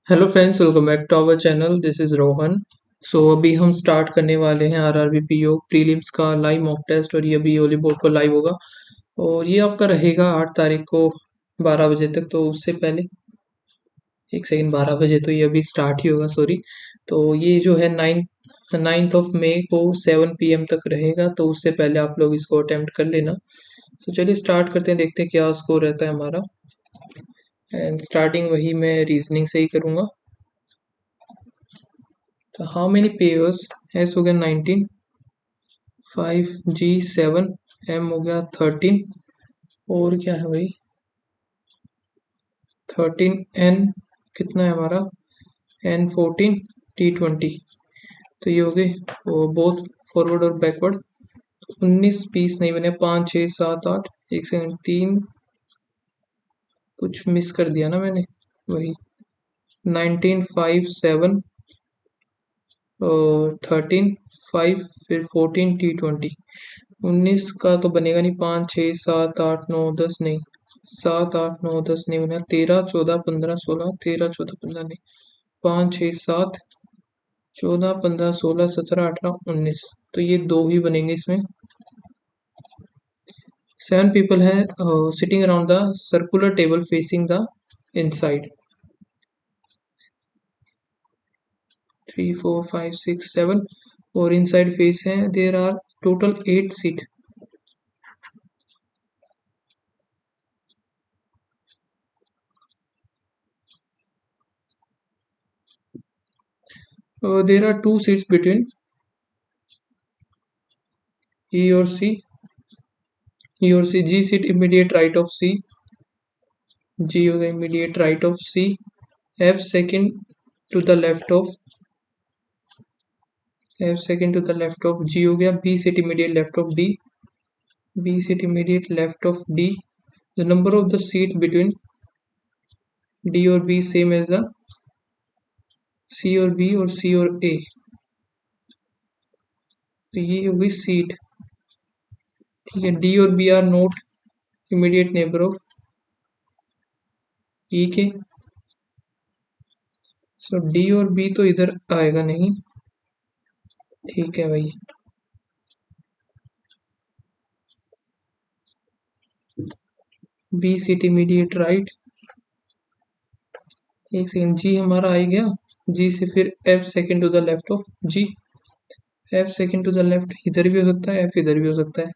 Hello friends, welcome back to our channel. This is Rohan. So अभी हम start करने वाले हैं आरआरबी पीओ प्रीलिम्स का लाइव मॉक टेस्ट, और ये अभी ओली बोर्ड पर लाइव होगा। और ये आपका रहेगा 8 तारीख को 12 बजे तक। तो उससे पहले एक सेकंड, 12 बजे तो ये अभी स्टार्ट ही होगा, सॉरी। तो ये जो है 9th ऑफ मई को 7 PM तक रहेगा, तो उससे पहले आप लोग इसको अटेम्प्ट कर लेना। तो चलिए स्टार्ट करते हैं, देखते हैं क्या स्कोर रहता है हमारा। एंड स्टार्टिंग वही मैं रीजनिंग से ही करूँगा। तो हाउ मेनी पेयर्स, एस हो गया 19, 5G7, एम हो गया 13, और क्या है भाई 13N, कितना है हमारा N14, T20। तो ये हो गए वो बोथ फॉरवर्ड और बैकवर्ड। 19 पीस नहीं बने, 5 6 7 8, एक सेकंड, तीन कुछ मिस कर दिया ना मैंने। वही 19 5 7 और 13 5, फिर 14 T20। 19 का तो बनेगा नहीं, 5 6 7 8 9 10 नहीं, 7 8 9 10 नहीं बना। 13 14 15 16, 13 14 15 नहीं, 5 6 7 14 15 16 17 18 19। तो ये दो ही बनेंगे इसमें। 7 पीपल है sitting around the circular table facing the inside. 3 4 5 6 7, और इनसाइड फेस है। There are total 8 seat. There are 2 seats between E or C. E or C. G seat immediate right of C. G हो गया immediate right of C. F second to the left of G हो गया। B seat immediate left of D. B seat immediate left of D. The number of the seats between D और B same as the C और B और C और A। तो ये हो गई सीट, ठीक है। D और B are not immediate neighbour of E के। सो D और B तो इधर आएगा नहीं, ठीक है भाई। B seat immediate right. एक सेकंड, जी हमारा आ गया। जी से फिर F second to the left of G. F second to the left इधर भी हो सकता है, F इधर भी हो सकता है।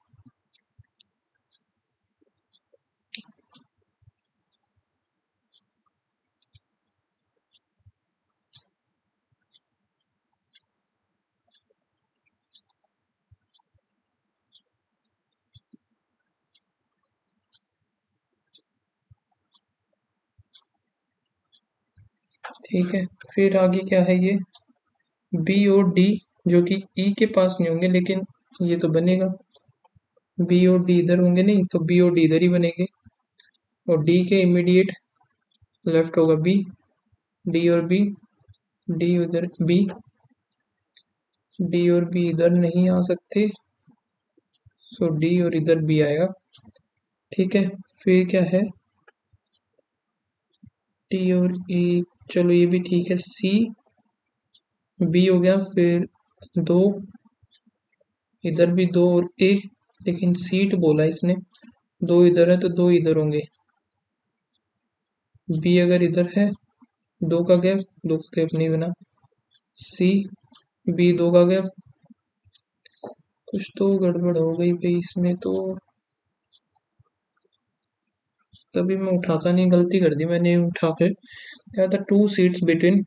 ठीक है, फिर आगे क्या है ये B और D, जो कि E के पास नहीं होंगे, लेकिन ये तो बनेगा। B और D इधर होंगे नहीं, तो B और D इधर ही बनेंगे। और D के इमीडिएट लेफ्ट होगा B। D और B, D उधर B, D और B इधर नहीं आ सकते, सो D और इधर B आएगा, ठीक है। फिर क्या है T और E, चलो ये भी ठीक है। C B हो गया, फिर दो इधर भी दो, और A, लेकिन सीट बोला इसने, दो इधर है तो दो इधर होंगे। B अगर इधर है, दो का गैप नहीं बना। C B दो का गैप, कुछ तो गड़बड़ हो गई भाई इसमें तो। तभी मैं उठाता नहीं, गलती कर दी मैंने उठा के। क्या था 2 seats between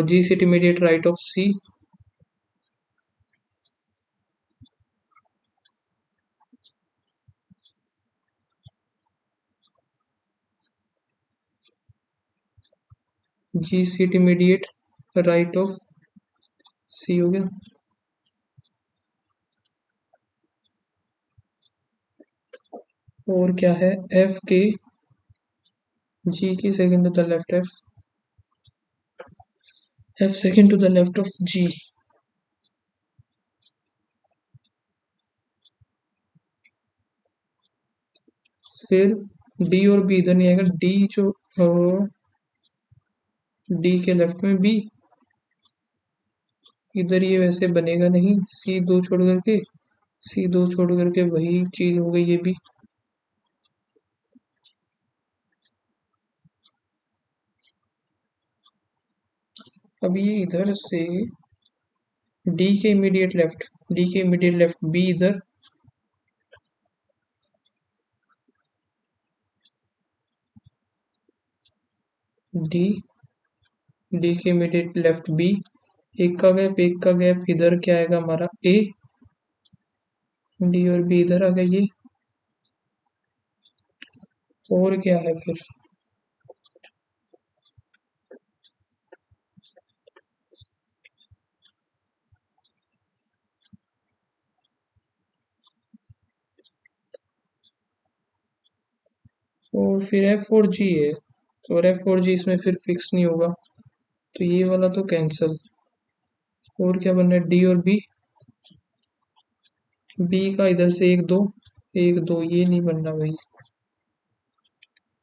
G seat immediate right of C। G seat immediate right of C हो गया। और क्या है F के G की second to the left, F second to the left of G। फिर डी और बी इधर नहीं आएगा, डी जो डी के लेफ्ट में बी, इधर ये वैसे बनेगा नहीं, सी दो छोड़ करके, सी दो छोड़ करके वही चीज हो गई ये भी। अब ये इधर से डी के इमीडिएट लेफ्ट, डी के इमीडिएट लेफ्ट बी इधर, डी, डी के इमीडिएट लेफ्ट बी, एक का गैप इधर क्या आएगा हमारा ए, डी और बी इधर आ गया ये, और क्या है फिर, और फिर एफ और जी है, और एफ और जी इसमें फिर फिक्स नहीं होगा, तो ये वाला तो कैंसल। और क्या बन रहा है, डी और बी, बी का इधर से एक दो, एक दो ये नहीं बनना भाई,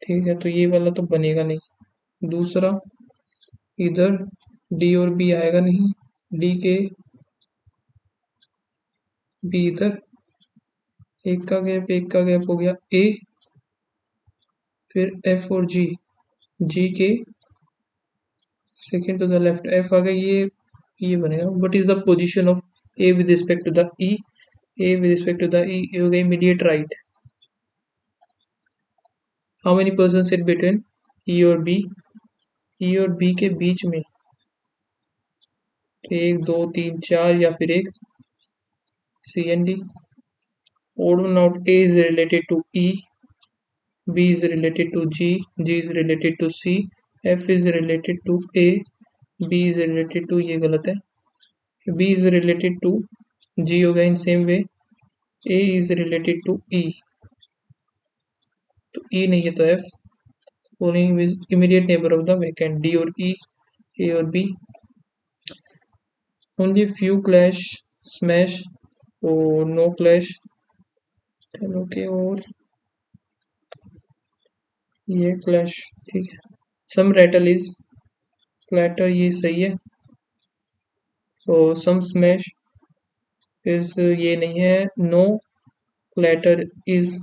ठीक है, तो ये वाला तो बनेगा नहीं। दूसरा इधर डी और बी आएगा नहीं, डी के बी इधर, एक का गैप हो गया ए, फिर एफ और जी, जी के second to the left F आ गया, ये बनेगा। What is the position of A with respect to the E, A with respect to the E हो गया immediate right. How many person sit between E और B, ई और B के बीच में एक दो तीन चार या फिर एक, C and D. odd one out, a is related to e, b is related to g, g is related to c, f is related to a, b is related to, ये गलत है, b is related to g होगा in same way, a is related to e, तो e नहीं है तो f, following is immediate neighbor of the vacant, d और e, a और b। only few clash smash और no clash, चलो के और ये clash, ठीक है। some rattle is clatter, ये सही है, तो सम स्मैश इस ये नहीं है, नो क्लैटर इज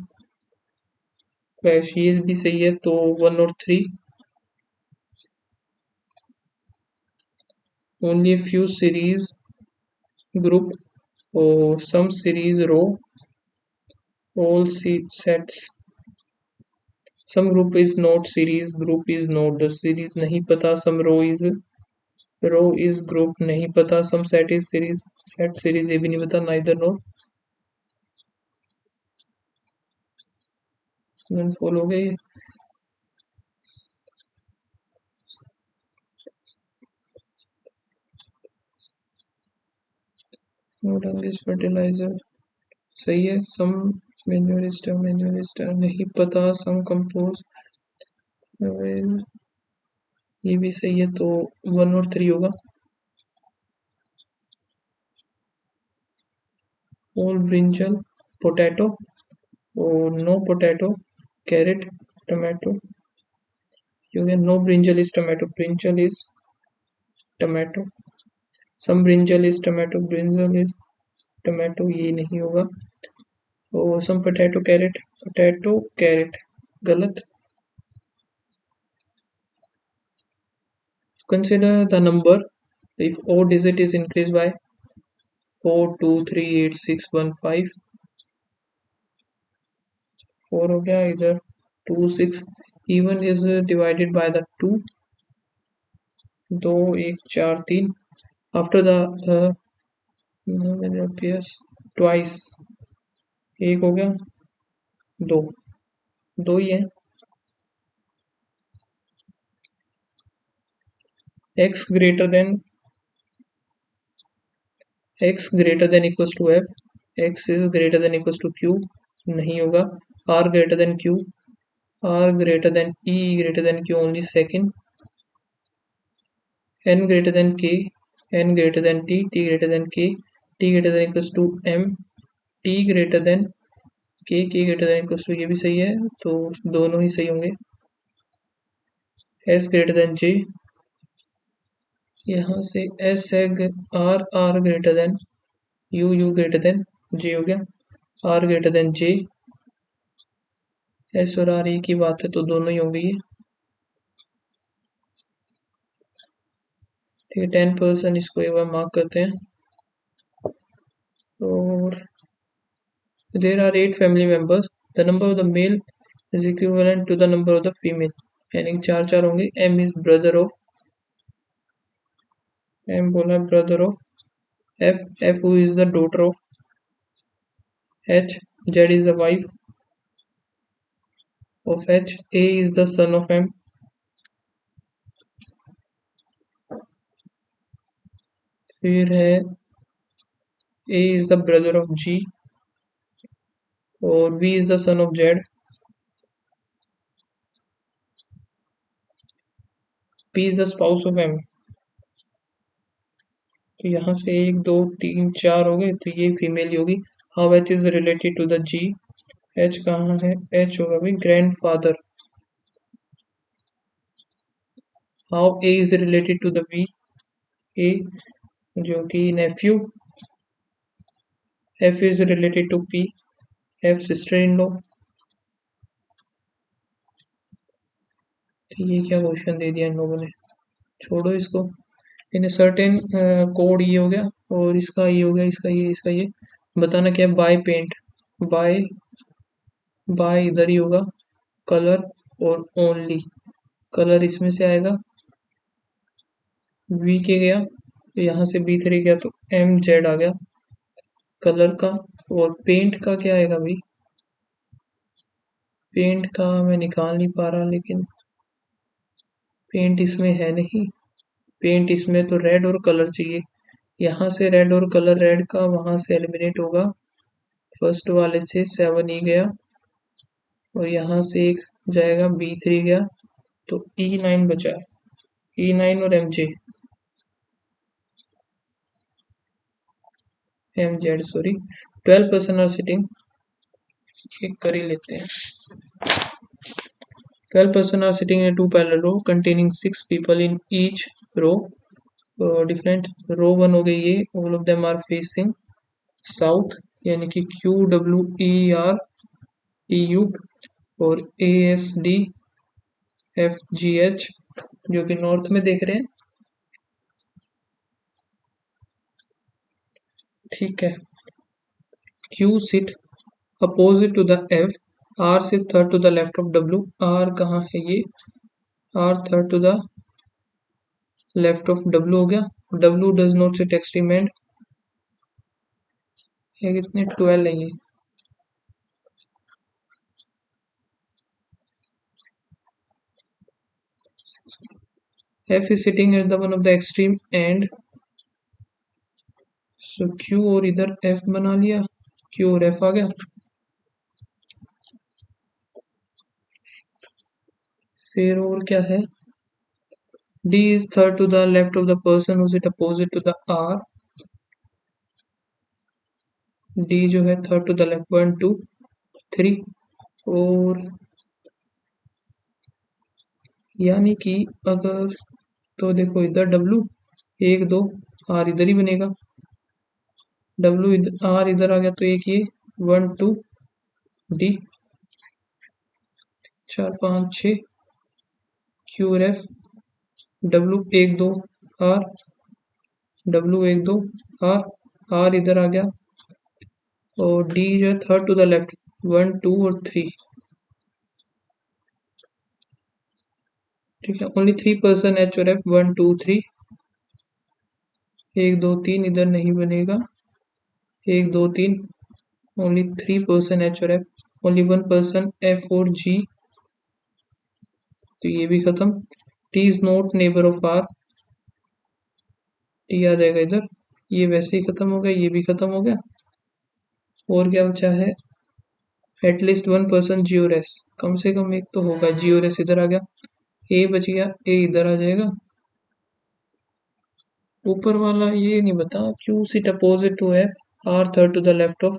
क्लैश ये भी सही है, तो 1 और 3। Only a few series group और some series row, all sets, some group is not series, group is not the series नहीं पता, सम रो इज ग्रुप नहीं पता, some set is series, set series ये भी नहीं पता, नाइदर नो, फॉलो हो गई। फर्टिलाइजर सही है, सम मैन्यूरिस्ट नहीं पता, सम कंपोज ये भी सही है, तो 1 और 3 होगा। ऑल ब्रिंजल पोटैटो और नो पोटैटो कैरेट टमाटो, ये हो गया, no brinjal is tomato, brinjal is tomato, some brinjal is tomato, brinjal is tomato ये नहीं होगा, और सम पोटैटो कैरेट गलत। Consider the number if o digit is increased by 4 2 3 8 6 1 5, 4 हो गया इधर, 2 6, even is divided by the 2, 2 1 4 3, after the appears twice, एक हो गया, दो, दो ही है। x greater than equals to f, x is greater than equals to q नहीं होगा, r greater than q, r greater than e greater than q only second, n greater than k, n greater than t, t greater than k, t greater than equals to m, t greater than के greater than equals to, ये भी सही है, तो दोनों ही सही होंगे। S greater than जे, यहाँ से एस है, R R greater than U, U greater than J हो गया, R greater than J, S और आर एक ही बात है तो दोनों ही होंगे ये। ठीक है, 10% इसको एक बार मार्क करते हैं। और there are 8 family members, the number of the male is equivalent to the number of the female, यानी चार चार होंगे। M is brother of, M बोला brother of F, F who is the daughter of H, Z is the wife of H, A is the son of M, फिर है A is the brother of G, और B is the son of Z, P is the spouse of M. तो यहाँ से एक दो तीन चार हो गए, तो ये फीमेल ही होगी। How H is related to the G, H कहाँ है, एच होगा भाई grandfather. How A is related to the V, A जो कि nephew, F is related to P, F sister in law. तो ये क्या क्वेश्चन दे दिया इन लोगों ने, छोड़ो इसको। इन सर्टेन कोड ये हो गया, और इसका ये हो गया, इसका ये, इसका ये। बताना क्या है, बाय पेंट, बाय, बाय इधर ही होगा, कलर और ओनली, कलर इसमें से आएगा, वी के गया तो यहाँ से B3 गया तो एम जेड आ गया कलर का। और पेंट का क्या आएगा भाई, पेंट का मैं निकाल नहीं पा रहा, लेकिन पेंट इसमें है नहीं, पेंट इसमें तो रेड और कलर चाहिए, यहाँ से रेड और कलर, रेड का वहां से एलिमिनेट होगा, फर्स्ट वाले से 7 गया, और यहाँ से एक जाएगा B3 गया, तो E9 बचा, E9 और M Z sorry. 12% are sitting, check कर ही लेते हैं। 12% are sitting in a two parallel row containing 6 people in each row. Different row 1 हो गई ये, all of them are facing south, यानी कि Q W E R T U, और A S D F G H जो कि north में देख रहे हैं। ठीक है, Q sit opposite to the F, R sit third to the left of W, R कहाँ है ये, R third to the left of W हो गया, W does not sit extreme end, ये कितने 12 है ये, F is sitting at the one of the extreme end, so Q और इधर F बना लिया, Q और F आ गया। फिर और क्या है, D is third to the left of the person who sit opposite to the R, D जो है third to the left, 1 2 3, और यानी कि अगर, तो देखो इधर W 1 2, R इधर ही बनेगा, W इधर, R इधर आ गया तो एक ये 1 2 D 4 5 6 Q और F, W 1 2 R, W 1 2 R, R इधर आ गया, और D जो है थर्ड टू द लेफ्ट 1 2 और 3। ठीक है, ओनली 3% H और F 1 2 3, 1 2 3 इधर नहीं बनेगा, 1 2 3, ओनली 3% H और F, ओनली 1% F और G, तो ये भी खत्म। T is not neighbour of R, T आ जाएगा इधर, ये वैसे ही खत्म हो गया, ये भी खत्म हो गया। और क्या बचा है, एटलीस्ट 1% G और S, कम से कम एक तो होगा, G और S इधर आ गया, A बच गया, A इधर आ जाएगा। ऊपर वाला ये नहीं बता, Q sit opposite to F, R third to the left of,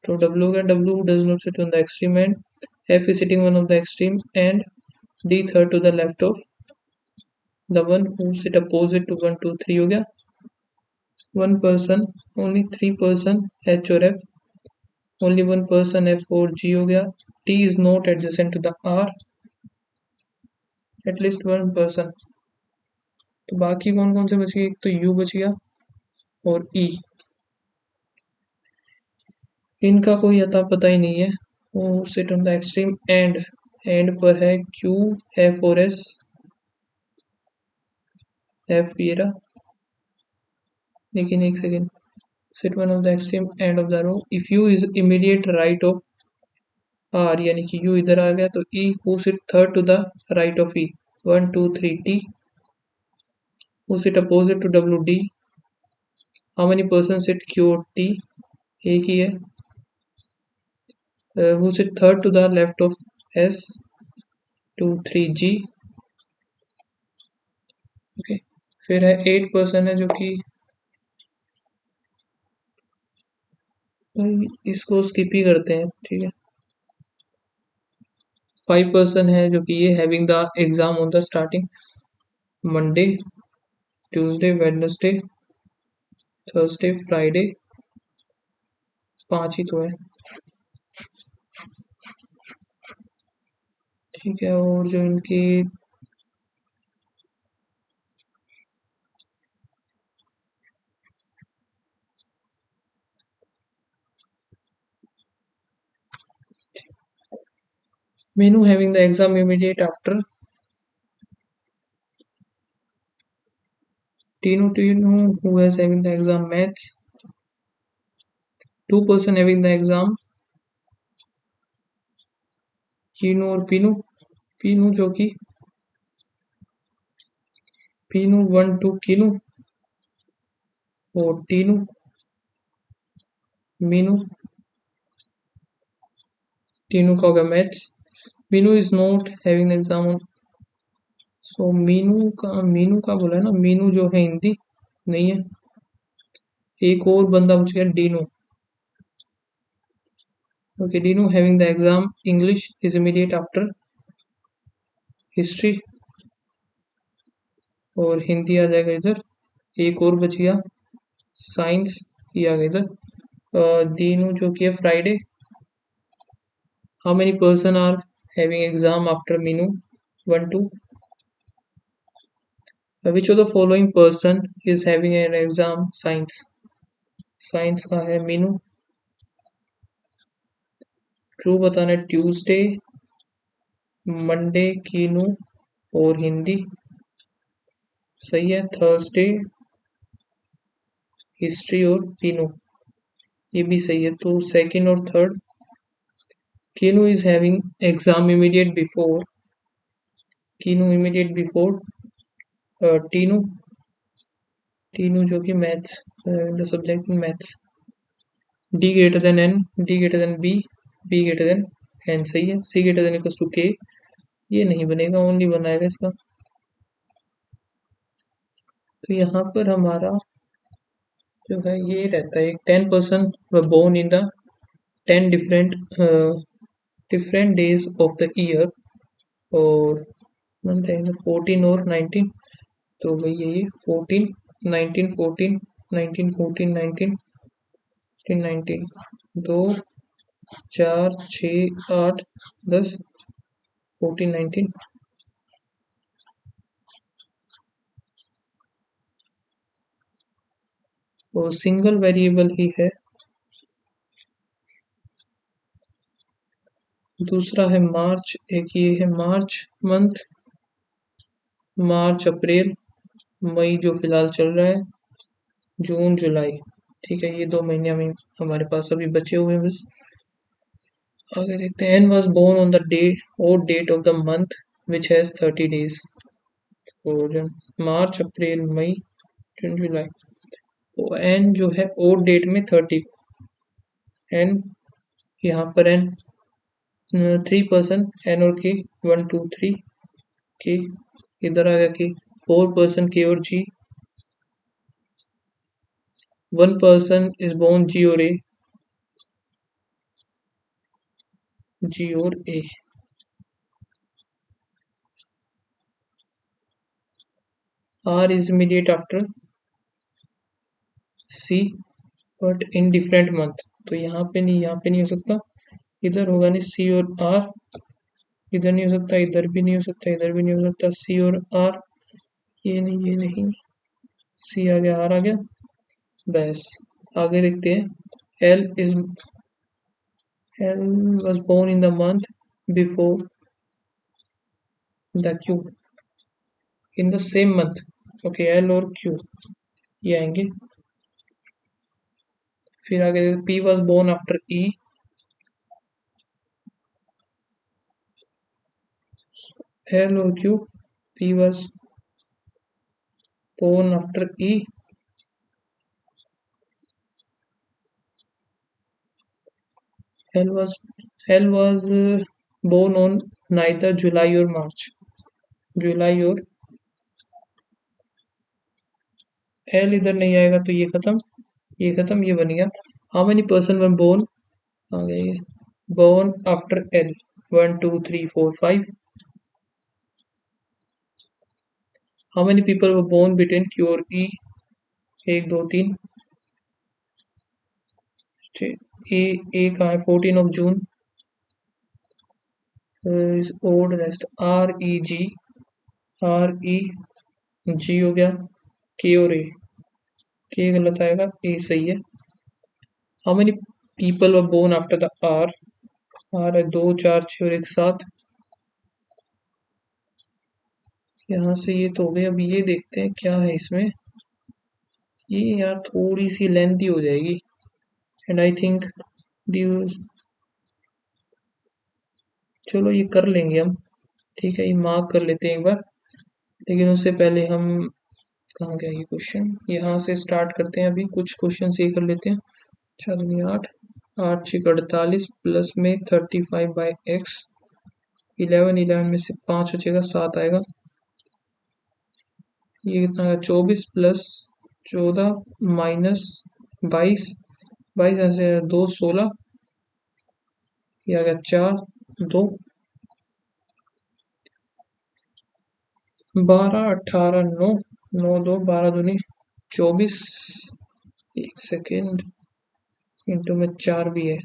तो W का W does not sit on the extreme end, F is sitting one of the extreme and D third to the left of the one who sit opposite to 1 2 3 हो गया. One person, only 3 person H और F, only one person F और G हो गया. T is not adjacent to the R, at least one person. तो बाकी कौन कौन से बच गए? एक तो U बच गया और E, इनका कोई अता पता ही नहीं है. वो sit on the extreme and पर है Q, F और S. F ये रहा, लेकिन एक second, sit one of the extreme end of the row. If U is immediate right of R, यानी कि U इधर आ गया, तो E who sit third to the right of E, 1 2 3 T, who sit opposite to W D. How many persons sit Q और T? एक ही है. Who sit third to the left of S, 2 3 G. Okay, फिर है 8 person है जो कि इसको skip ही करते हैं, ठीक है. 5 पर्सन है जो कि ये having the exam on the starting Monday, Tuesday, Wednesday, Thursday, Friday. 5 ही तो है, ठीक है. और जो इनकी Menu having the exam immediate after Tino who has having the exam maths. 2 person having the exam Kino और Pinu जो कि Pinu 1 2 Kino और Minu Tinu का होगा maths. Minu is not having the exam on, so Meenu का बोला है ना, मीनू जो है हिंदी नहीं है. एक और बंदा बच गया, Dinu. Okay, Dinu having the exam English is immediate after history, और हिंदी आ जाएगा इधर. एक और बच गया साइंस, ये आ गया इधर. दीनू जो कि है Friday. How many person are having exam after Meenu? 1 2. Which of the following person is having an exam science? Science का है मीनू. ट्रू बताना है. ट्यूसडे, मंडे कीनू और हिंदी सही है. थर्सडे हिस्ट्री और पीनू, ये भी सही है. तो सेकंड और third. Keenu is having exam immediate before, Keenu immediate before Tinu. Tinu जो कि maths, the subject maths. D greater than N, D greater than B, B greater than N सही है. C greater than equals to K, ये नहीं बनेगा, only बनाएगा इसका. तो यहाँ पर हमारा जो है ये रहता है. 10 person born in the 10 different days of the year, और 14 और 19. तो भाई ये 14 19 14 19 14 19 19 2 4 6 8 10 14 19. और सिंगल वेरिएबल ही है. दूसरा है मार्च, एक ये है मार्च मंथ, मार्च अप्रैल, मई जो फिलहाल चल रहा है, जून जुलाई. ठीक है, ये 2 महीने में हमारे पास अभी बचे हुए हैं बस. आगे देखते हैं. N was born on the date of the month which has 30 days. तो मार्च अप्रैल मई जून जुलाई, तो एन जो है ओड डेट में 30. एन यहाँ पर एन 3 पर्सन, एन और के 1 2 3 के. इधर आ गया कि 4 पर्सन के और G. 1 person is born G और ए. जी और A. R is immediate after C but in different month. तो यहाँ पे नहीं, यहाँ पे नहीं हो सकता, इधर होगा नहीं, सी और आर इधर नहीं हो सकता, इधर भी नहीं हो सकता, इधर भी नहीं हो सकता, सी और आर, ये नहीं, ये नहीं, सी आ गया, आर आ गया, बस। आगे देखते हैं। L was born in the month before the Q, in the same month. Okay, L और क्यू ये आएंगे। फिर आगे P was born after E, L और Q, P was born after E, L was born on neither July और March, जुलाई और, L इधर नहीं आएगा तो ये खत्म, ये खत्म, ये बन गया। How many person were born, आ गया ये, born after L, 1 2 3 4 5। How many people were born between Q और ई, 1 2 3। ए कहाँ है, 14 June is oldest, REG हो गया, के और ए, के गलत आएगा, ए सही है। How many people were born after the R, R है 2 4 6 और 1 7। यहाँ से ये तो हो गए, अब ये देखते हैं क्या है इसमें। ये यार थोड़ी सी लेंथी हो जाएगी, एंड आई थिंक ड्यू, चलो ये कर लेंगे हम, ठीक है, ये मार्क कर लेते हैं एक बार। लेकिन उससे पहले हम, कहाँ गया ये क्वेश्चन, यहाँ से स्टार्ट करते हैं। अभी कुछ क्वेश्चन ये कर लेते हैं। 4 8, 8 6 48 प्लस में 35/x, 11 में से 5 बचेगा, 7 आएगा। ये कितना है, 24 प्लस 14 माइनस 22, 22 ऐसे 2 16, ये आ गया 4 2, 12 18 9, 9 2 12 दूनी 24, 1 सेकेंड, इंटू में 4 भी है,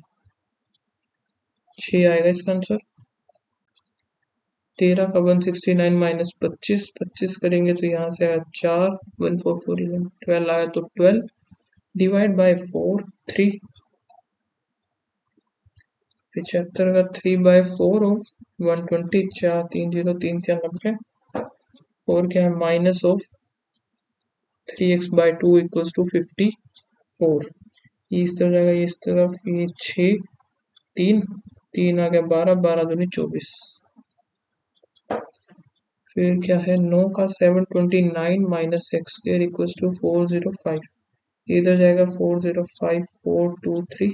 6 आएगा इसका आंसर। 13 का 169 माइनस 25, 25 करेंगे तो यहाँ से आया 4, 1 4 4 11 12 आया, तो 12 डिवाइड बाय 4 3, 75 का 3/4 ऑफ 120, 4 3 0 3 4 90, और क्या है, minus of 3x/2 equals to 54। ये इस तरफ जाएगा, ये इस तरफ, ये 6 3 3 आ गया 12, 12 दूनी 24। फिर क्या है, 9 का 729 minus x square equals to 405, इधर जाएगा 405 4 2 3,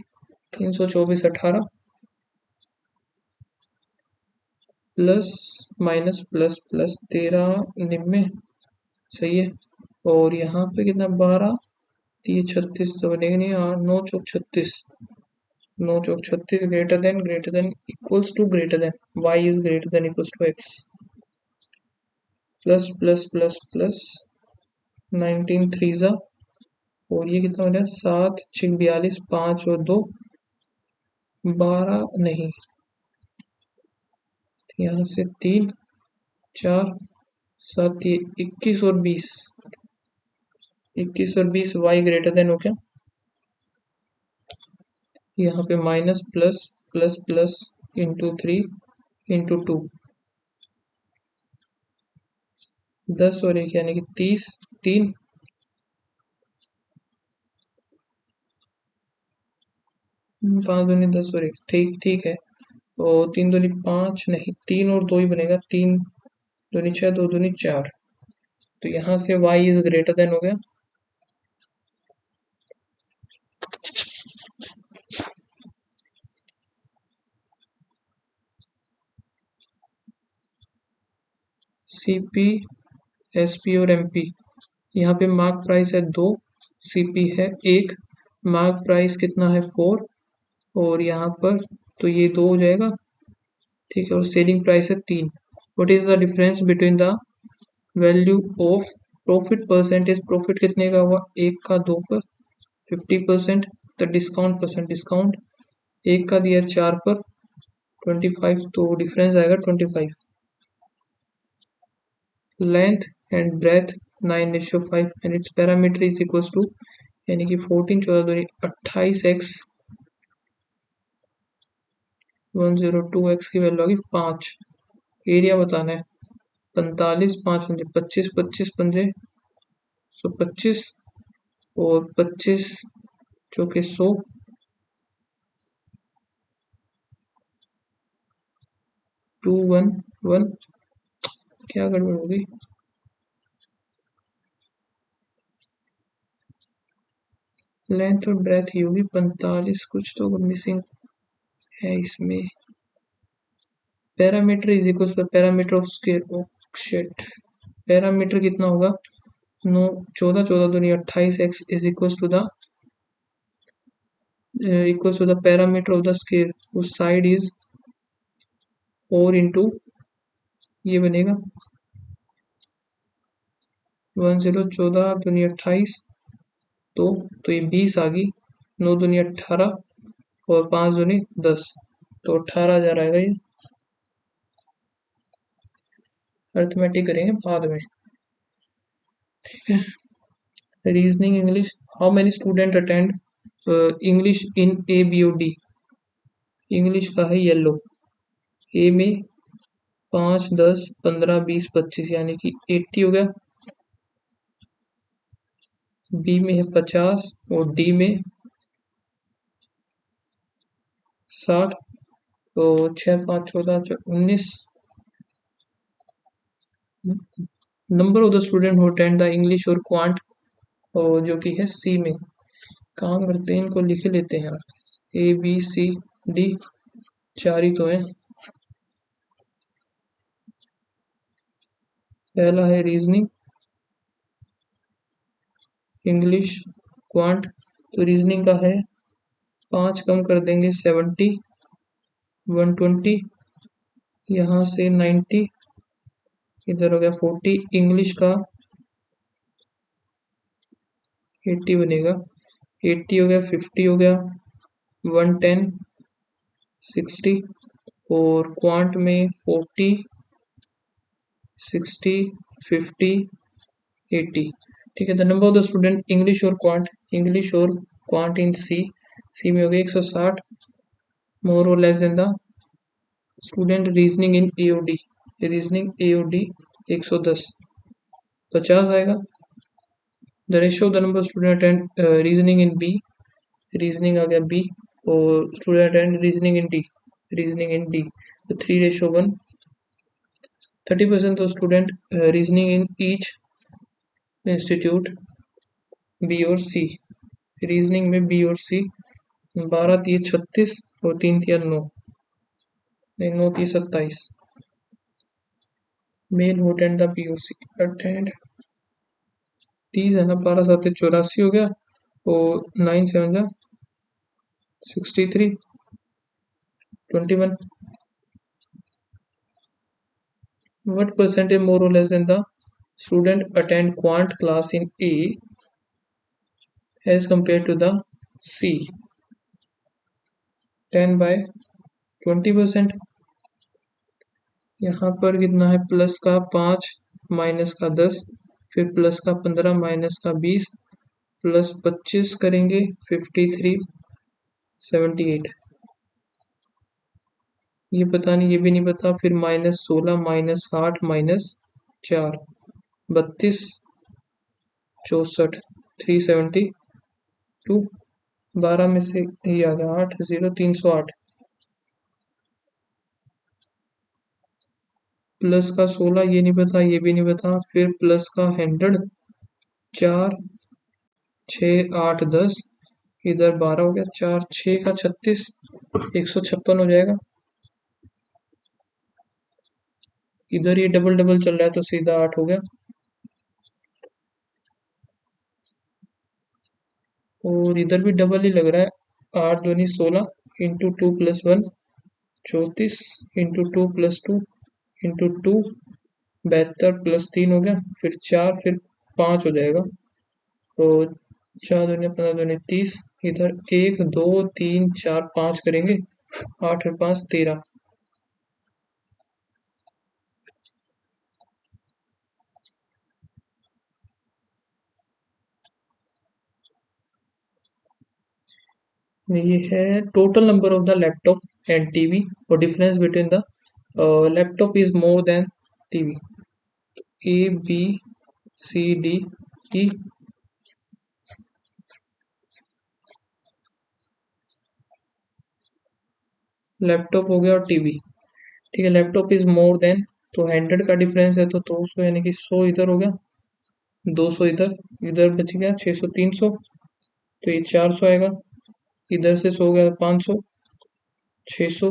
324 18 प्लस माइनस प्लस प्लस 13 सही है। और यहाँ पे कितना, 12 ये 36 तो बनेगा नहीं, 9 चौक 36, 9 चौक 36 greater than equals to greater than, y is greater than equals to x, plus plus plus plus 19 3 और ये कितना हो गया, 7 6 42, 5 और 2 12 नहीं, यहाँ से 3 4 7, ये 21 और 20, 21 और 20 y ग्रेटर देन हो गया, यहाँ पे minus plus plus plus into 3 into 2, 10 और 1 यानी कि 30, 3 5 दूनी 10 और 1, ठीक ठीक है। और 3 दूनी 5 नहीं, 3 और 2 ही बनेगा, 3 दूनी 6 2 दूनी 4, तो यहाँ से y इज ग्रेटर देन हो गया। CP SP और MP, यहाँ पे मार्क प्राइस है 2, CP है 1, मार्क प्राइस कितना है 4, और यहाँ पर तो ये 2 हो जाएगा, ठीक है, और सेलिंग प्राइस है 3। What is the difference between the value of profit percentage, profit कितने का हुआ, 1 का 2 पर 50%, द डिस्काउंट परसेंट, डिस्काउंट 1 का दिया 4 पर 25, तो डिफरेंस आएगा 25। Length and breadth 9:5 and its parameter is equal to, यानी कि 14 14 दूनी 28x 102x की वैल्यू आ गई 5। एरिया बताना है 45, 5 पंजे 25, 25 पंजे 125 और 25 चौके 100, 211। क्या गड़बड़ होगी, लेंथ और ब्रेथ ही होगी 45, कुछ तो मिसिंग है इसमें। Parameter is equal to parameter of square, shit, parameter कितना होगा 9, 14 14 दूनी 28x is equal to the parameter of the square, उस साइड इज 4 इंटू ये बनेगा 10, 14 दूनी 28, तो ये 20 आ गई, 9 दूनी 18 और 5 दूनी 10, तो 18,000 आएगा ये। अर्थमेटिक करेंगे बाद में, ठीक है। Reasoning English, how many student attend English in A B O D, English का है येलो, ए में 5 10 15 20 25 यानी कि 80 हो गया, बी में है 50 और डी में 60, तो 6 5 14 19। Number of the student who attend the English और क्वांट, और जो कि है सी में, काम करते हैं इनको लिखे लेते हैं यार, ए बी सी डी, 4 ही तो है। पहला है रीजनिंग इंग्लिश क्वांट, तो रीजनिंग का है 5 कम कर देंगे 70, 120, यहाँ से 90, इधर हो गया 40, इंग्लिश का 80 बनेगा, 80 हो गया, 50 हो गया, 110, 60, और क्वांट में 40, 60, 50, 80। ठीक है, the number of the student English और क्वांट, इंग्लिश और क्वांट इन सी, सी में हो गया 160, मोर और less than the student reasoning in AOD, reasoning AOD 110, 50 आएगा। The ratio of the number of student and reasoning in B, reasoning आ गया B, और student and reasoning in D, reasoning in D, तो 3:1, 30% of student reasoning in each institute B और सी, reasoning में B और सी, 12 3 36 और 3 3 9, नहीं 9 3 27, male who attend the B और सी, अटेंड 30 है ना, 12 7 84 हो गया, और 9 7 जा 63, 21। What percentage more or less than the student attend quant class in A as compared to the C? 10/20%। यहाँ पर कितना है, प्लस का 5 माइनस का 10, फिर प्लस का 15 माइनस का 20 प्लस 25 करेंगे 53 78, ये पता नहीं, ये भी नहीं पता, फिर -16 -8 -4 32 64 372, 12 में से ये आ गया 8 0 308, प्लस का 16 ये नहीं पता, ये भी नहीं पता, फिर प्लस का 100, 4 6 8 10, इधर 12 हो गया, 4 6 का 36, 156 हो जाएगा। इधर ये डबल डबल चल रहा है तो सीधा 8 हो गया, और इधर भी डबल ही लग रहा है, 8 दूनी 16 इंटू 2 + 1 34 इंटू 2 + 2 इंटू 2, 72 + 3 हो गया, फिर 4, फिर 5 हो जाएगा। तो 4 दूनी 15 दूनी 30, इधर 1 2 3 4 5 करेंगे, 8 और 5 13। ये है total number of the laptop and TV और difference between the laptop is more than TV. A B C D E, laptop हो गया और टीवी। ठीक है, लैपटॉप इज मोर देन, तो 100 का डिफरेंस है तो 200 यानी कि 100 इधर हो गया, 200 इधर, इधर बच गया 600 300, तो ये 400 आएगा, इधर से 100 गया 500, 600,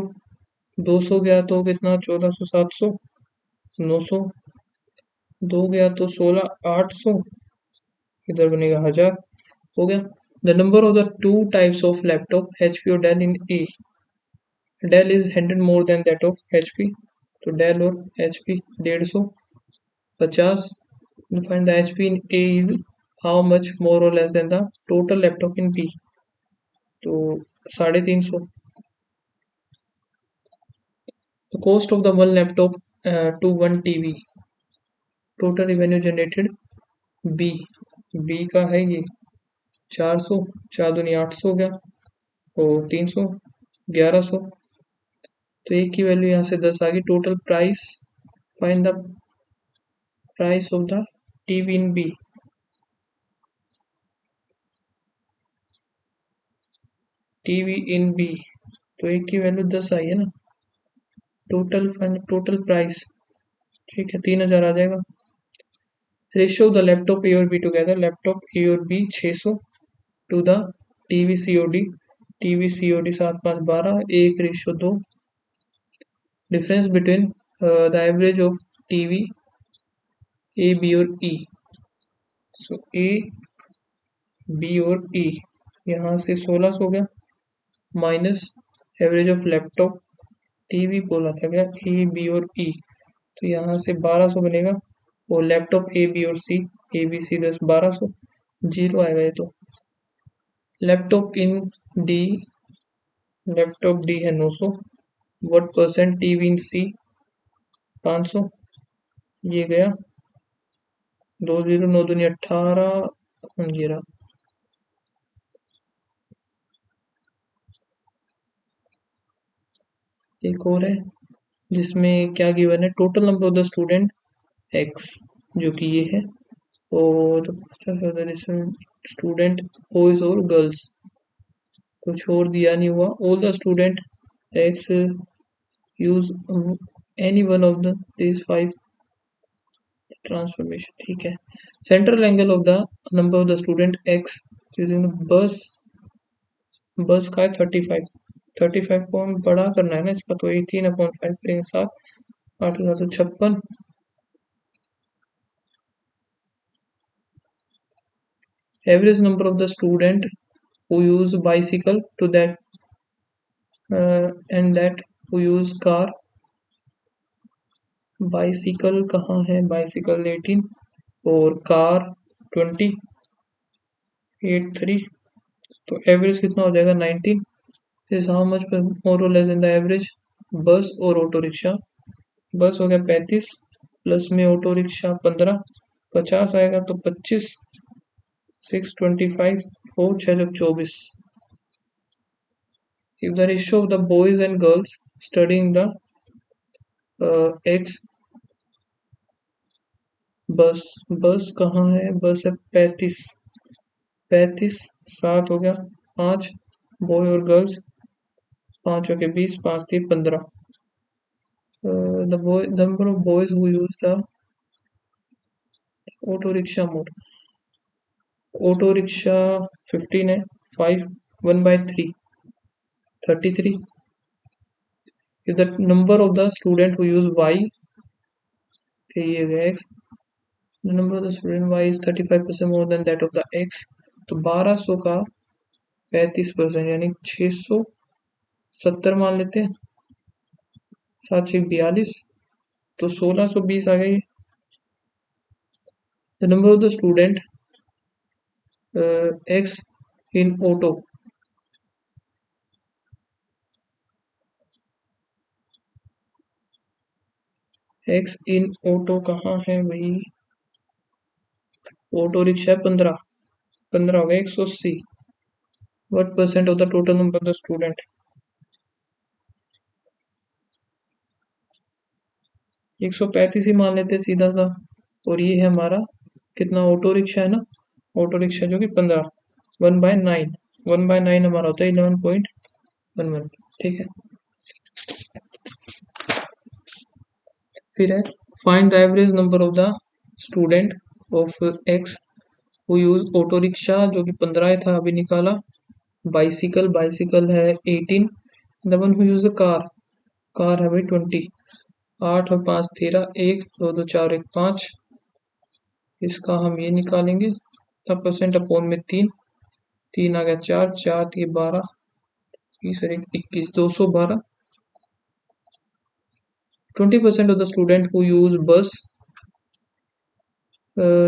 200 गया तो कितना 1400 700, 900, 2 गया तो 16 800, इधर बनेगा 1000, हो गया। The number of the two types of laptop HP और Dell in A, Dell is 100 more than that of HP, तो डेल और HP 150, 50। Find the HP in A is how much more और less than the total laptop in B, तो 350। The cost of the one laptop to one TV, total revenue generated B, B का है ये 400, 4 दूनी 800 हो गया, और 300 1100, तो एक की वैल्यू यहाँ से 10 आ गई। Total price, find the price of the TV in B, TV in B, तो एक की वैल्यू 10 आई है ना। टोटल फाइंड टोटल प्राइस, ठीक है 3000 आ जाएगा। Ratio of the laptop A और बी टुगेदर, लैपटॉप ए और B 600 to the TV COD, TV COD 7 5 12, 1:2। Difference between the average of TV A B और ई, सो ए बी और ई, यहाँ से 1600 हो गया, minus average of laptop TV बोला था क्या, ए बी और ई, तो यहाँ से 1200 बनेगा, और लैपटॉप ए बी और सी, ए बी सी 10 1200, जीरो आएगा ये तो। लैपटॉप इन डी, लैपटॉप डी है 900, व्हाट परसेंट टीवी इन सी 500, ये गया 20, 9 दूनी 18, ये रहा। एक और है जिसमें क्या गिवन है, total number of the student x, जो कि ये है, और स्टूडेंट बॉयज और गर्ल्स, कुछ और दिया नहीं हुआ। All the student x use any one of the this 5 transformation, ठीक है। Central angle of the number of the student x using बस, बस का है 35, 35 को हम बड़ा करना है ना इसका, तो 18/5 करेंगे, 7 8 तो 56। Average number of the student who use bicycle to that and that who use car, bicycle कहाँ है, बाइसिकल 18 और कार 20, 83, तो एवरेज कितना हो जाएगा 19। इज हाउ मच मोर और लेस इन द एवरेज बस और ऑटो रिक्शा, बस हो गया 35, प्लस में ऑटो रिक्शा 15, 50 आएगा, तो 25, 625, 4 6 24। If the ratio of the boys and girls studying the X, बस, बस कहाँ है, बस है 35, 35 7 हो गया, 5 बॉय और गर्ल्स, 5 हो गया 20, 5 3 15। The boy number of boys who use the auto rickshaw mode, auto rickshaw 15 है, 5 1/3 33। If the number of the student who use Y, ये है X, the number of the student Y is 35% more than that of the X, तो 1200 का 35% यानी 670 मान लेते हैं, 742, तो 1620 आ गई। The number of the student x in auto, x in auto कहाँ है भाई? ऑटो रिक्शा 15, 15 हो गया 180। What percent of the total number of the student? 135 ही मान लेते सीधा सा। और ये है हमारा कितना, ऑटो रिक्शा है ना, ऑटो रिक्शा जो कि 15, 1/9, 1/9 हमारा होता है 11.11। ठीक है। फिर है find the average number of the student of x who use auto rickshaw, जो कि 15 था अभी निकाला। बाइसिकल, बाइसिकल है 18। The one who use the car, car है भाई 20। 8 और 5 13, 1 2 2 4 1 5। इसका हम ये निकालेंगे, तब परसेंट अपॉन में 3, 3 आ गया 4, 4 3 12, 20 और 1 21, 212। 20% of the student who use bus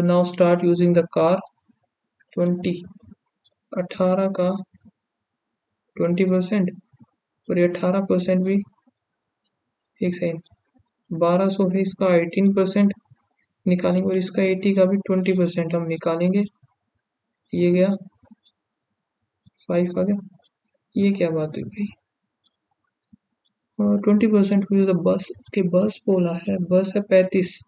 now start using the car। 20, 18 का 20%, और ये 18% भी, एक सेकेंड, 1200 है इसका 18% निकालेंगे, और इसका 80 का भी 20% हम निकालेंगे। ये गया 5 आ गया। ये क्या बात है भाई? 20% हुई द बस के, बस बोला है, बस है 35,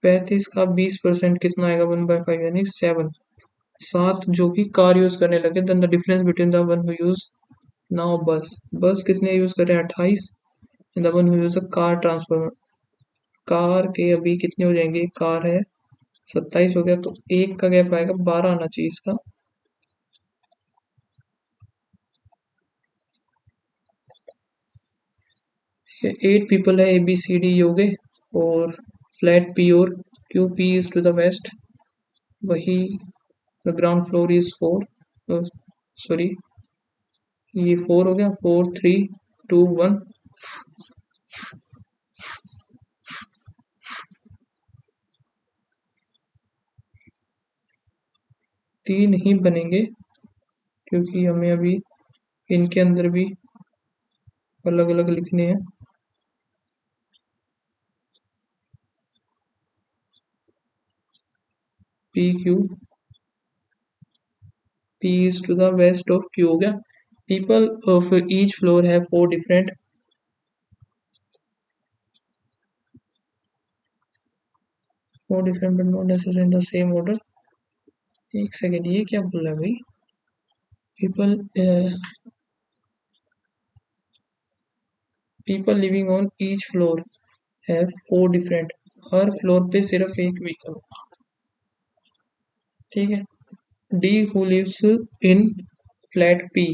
35 का 20% कितना आएगा? 1/5 यानी 7, 7 जो कि कार यूज करने लगे। Then the difference between the one who use now bus, bus कितने यूज कर रहे हैं? 28। The one who use a car transformer, car के अभी कितने हो जाएंगे? कार है 27 हो गया, तो एक का गैप आएगा 12 आना चाहिए इसका। 8 पीपल है, ए बी सी डी हो गए, और फ्लैट पी और Q, P is to the west, वही the ground floor is 4, sorry ये 4 हो गया, 4 3 2 1। 3 ही बनेंगे, क्योंकि हमें अभी इनके अंदर भी अलग अलग लिखने हैं। P Q, P is to the west of Q हो गया। पीपल ऑफ ईच फ्लोर है 4 different, but not necessarily in the same order। एक सेकेंड, ये क्या बोल रहा है भाई? People, people living on each floor है 4 डिफरेंट, हर फ्लोर पे सिर्फ एक व्हीकल। ठीक है। D who lives in flat P,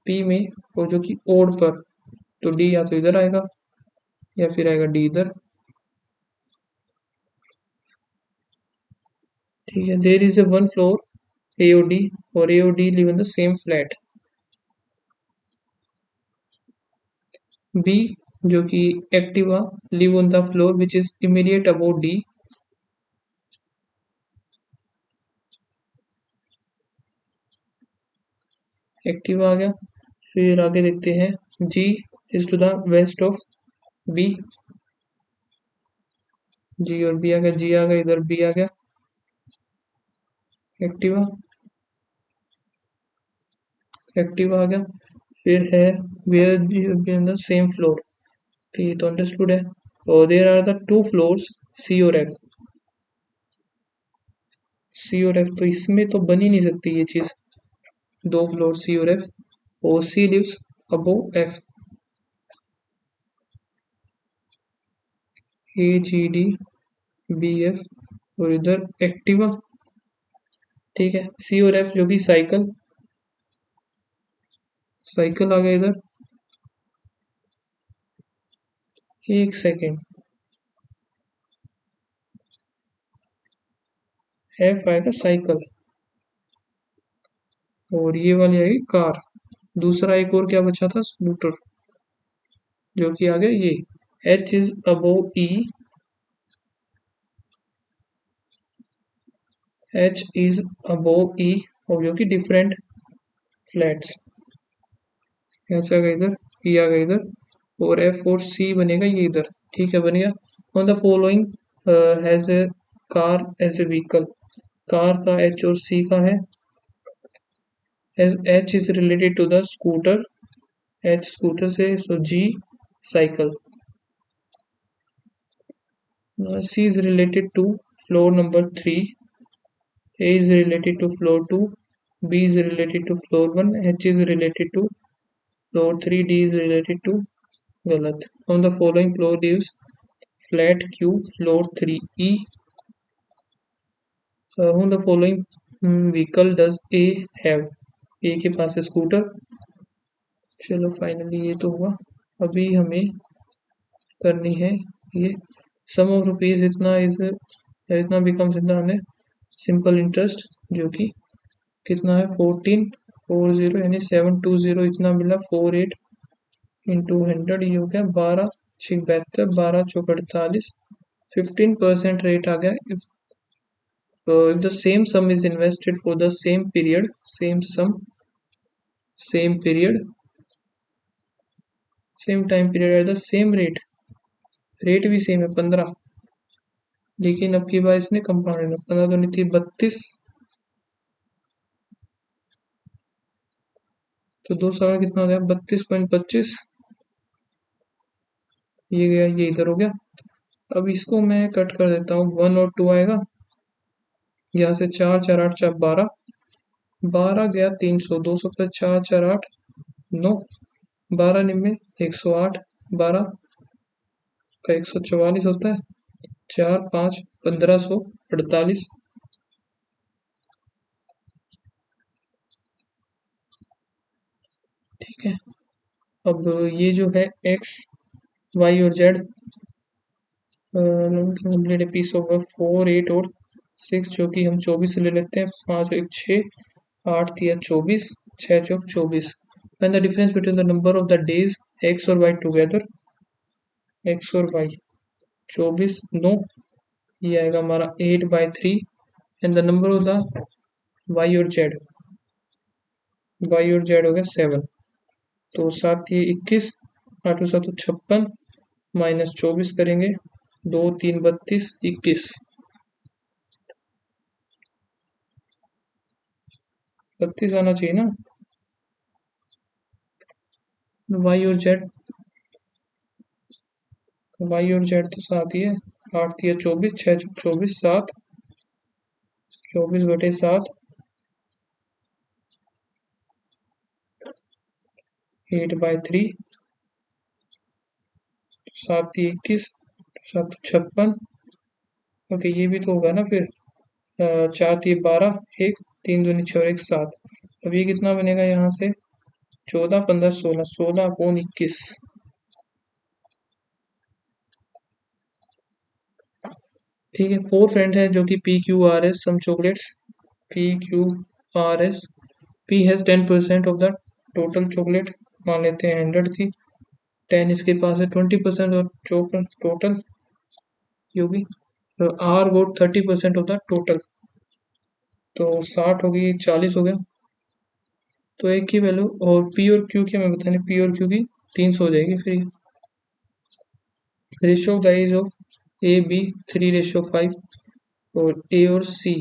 P में, और जो कि ओड पर, तो डी या तो इधर आएगा या फिर आएगा डी इधर। ठीक है। There is a one floor A और डी, और ए और D live in the same flat. B जो कि Activa live on the floor which is immediate about D. Activa आ गया। फिर आगे देखते हैं, G is to the west of B, G और बी आ गया, जी आ गया इधर, बी आ गया, एक्टिवा, एक्टिवा आ गया। फिर है where B in the same floor, तो ये तो अंडरस्टूड है। और there are the 2 floors C और एफ, सी और एफ, तो इसमें तो बन ही नहीं सकती ये चीज, 2 फ्लोर सी और एफ, और C lives above F. A G D B F, और इधर एक्टिवा। ठीक है। सी और एफ जो कि साइकिल, साइकिल आ गया इधर। एक सेकेंड, एफ आएगा साइकिल, और ये वाली आएगी कार। दूसरा एक और क्या बचा था? स्कूटर। जो कि आ गया ये H is above E, H is above E, और जो कि डिफरेंट फ्लैट्स, H आ गया इधर, E आ गया इधर, और F और C बनेगा ये इधर। ठीक है, बन गया। On the following has a car as a vehicle, car का H और C का है, as H is related to the scooter, H scooter से, so G cycle, C is related to floor number 3, A is related to floor 2, B is related to floor 1, H is related to floor 3, D is related to गलत। on the following floor gives flat Q, floor 3 E, on the following vehicle does A have, A के पास है scooter. चलो finally ये तो हुआ। अभी हमें करनी है ये सम ऑफ रुपीज इतना बिकम्स इतना हमें सिंपल इंटरेस्ट, जो कि कितना है 1440 यानी 720 इतना मिला, 48 इंटू 100, ये हो गया 12×72, 12×4=48, 15% रेट आ गया। if the same sum is invested for the same period, same sum, same period, same time period at the same rate, rate भी सेम है 15, लेकिन अब की बार इसने कंपाउंड 15 तो नहीं थी 32, तो 2 कितना हो गया 32.25, ये गया ये इधर हो गया। अब इसको मैं कट कर देता हूँ, 1 और 2 आएगा, यहाँ से 4 4 8 4 12, 12 गया 300, 200 प्लस 4 4 8 9, 12 निम्न 108, 12 का 144 होता है, 4 5 1548। ठीक है, अब ये जो है एक्स वाई और जेड कंप्लीट पीस होगा 4 8 और 6, जो कि हम 24 ले लेते हैं, 5 1 6 8 3 24, 6 चौक 24। And the difference between the number of the days X और वाई टुगेदर, एक्स और वाई 24 9, ये आएगा हमारा 8/3, and the number of the Y और जेड, वाई और जेड हो गया 7, तो 7 ये 21, 8 7 56, माइनस 24 करेंगे, 2 3 32 21, 32 आना चाहिए ना, वाई और जेड तो साथ ही है, 8 3 24, 6 24 7, 24/7, 8/3, 7 3 21, 7 56, ओके ये भी तो होगा ना फिर, 4 3 12, 1 3 दूनी 6 और 1 7, अब ये कितना बनेगा यहाँ से 14 15 16, 16/21। ठीक है, 4 फ्रेंड्स हैं जो कि PQRS some chocolates, PQRS, P has 10% of the total chocolate, मान लेते हैं 100 थी, 10 इसके पास है, 20% ऑफ चॉकलेट टोटल होगी, तो R vote 30% of the total, तो 60 होगी 40 हो गया, तो एक की वैल्यू, और P और Q की हमें बताने, P और Q की 300 हो जाएगी फिर। Ratio of the age of AB 3:5, और A और C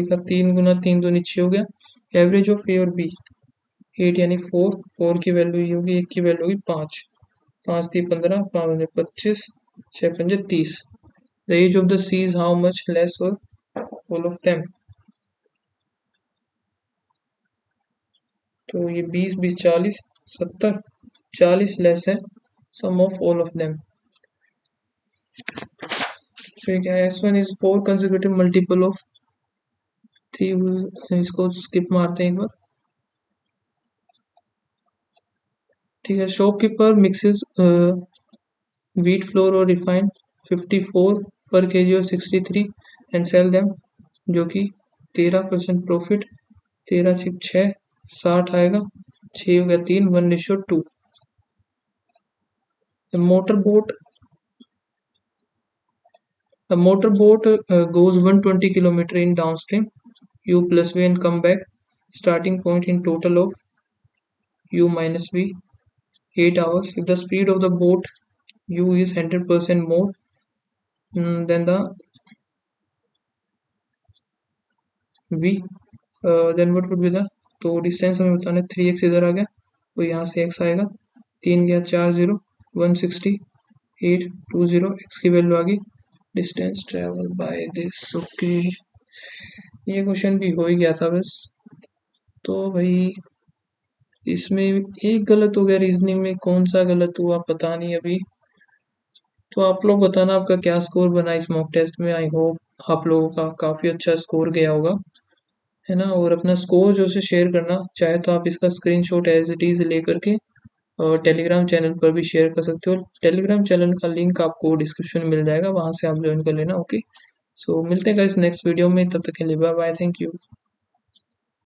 का 3 गुना 3 दूनी 6 हो गया, एवरेज ऑफ A और B 8 यानी 4, 4 की वैल्यू ये होगी, 1 की वैल्यू होगी 5, 5 3 15, 5 दूनी 25, 6 5 30, the age of the C is how much less और ऑल ऑफ देम, तो ये 20 20 40 70, 40 लेस है sum of all of them. ठीक है, S1 is 4 consecutive multiple of 3, इसको स्किप मारते हैं एक बार। ठीक है, शॉपकीपर मिक्सेस wheat flour और रिफाइंड 54 पर केजी और 63 एंड सेल देम, जो कि 13% प्रॉफिट, 13 6 60 आएगा, 6 हो गया 3, 1:2। A motorboat goes 120 kilometer in downstream u plus v and come back. Starting point in total of u minus v 8 hours. If the speed of the boat u is 100% more than the v, then what would be the, तो distance हमें बताना है 3x इधर आ गया तो यहाँ से x आएगा 3 गया 4 0 160 8 20 x की वैल्यू आ गई distance travel by this okay ये क्वेश्चन भी हो ही गया था बस तो भाई इसमें एक गलत हो गया रीजनिंग में कौन सा गलत हुआ पता नहीं अभी तो आप लोग बताना आपका क्या स्कोर बना इस मॉक टेस्ट में आई होप आप लोगों का काफ़ी अच्छा स्कोर गया होगा है ना और अपना स्कोर जो से शेयर करना चाहे तो आप इसका स्क्रीनशॉट एज इट इज़ लेकर के और टेलीग्राम चैनल पर भी शेयर कर सकते हो टेलीग्राम चैनल का लिंक आपको डिस्क्रिप्शन में मिल जाएगा वहाँ से आप ज्वाइन कर लेना ओके सो मिलते हैं गाइस नेक्स्ट वीडियो में तब तक के लिए बाय बाय थैंक यू